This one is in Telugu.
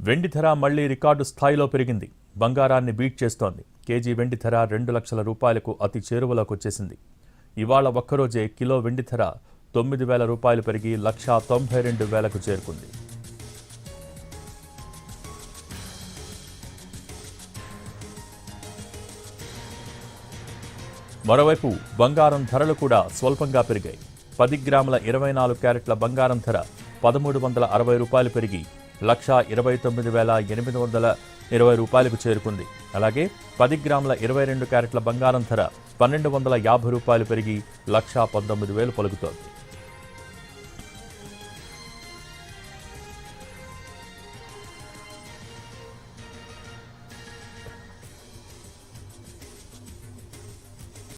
వెండి ధర మళ్లీ రికార్డు స్థాయిలో పెరిగింది. బంగారాన్ని బీట్ చేస్తోంది. కేజీ వెండి ధర 2 లక్షల రూపాయలకు అతి చేరువలోకి వచ్చేసింది. ఇవాళ ఒక్కరోజే కిలో వెండి ధర 9,000 రూపాయలు పెరిగి 1,92,000కు చేరుకుంది. మరోవైపు బంగారం ధరలు కూడా స్వల్పంగా పెరిగాయి. 10 గ్రాముల 24 క్యారెట్ల బంగారం ధర 1,360 రూపాయలు పెరిగి 1,29,820 రూపాయలకు చేరుకుంది. అలాగే 10 గ్రాముల 22 క్యారెట్ల బంగారం ధర 1,250 రూపాయలు పెరిగి 1,19,000 పలుకుతోంది.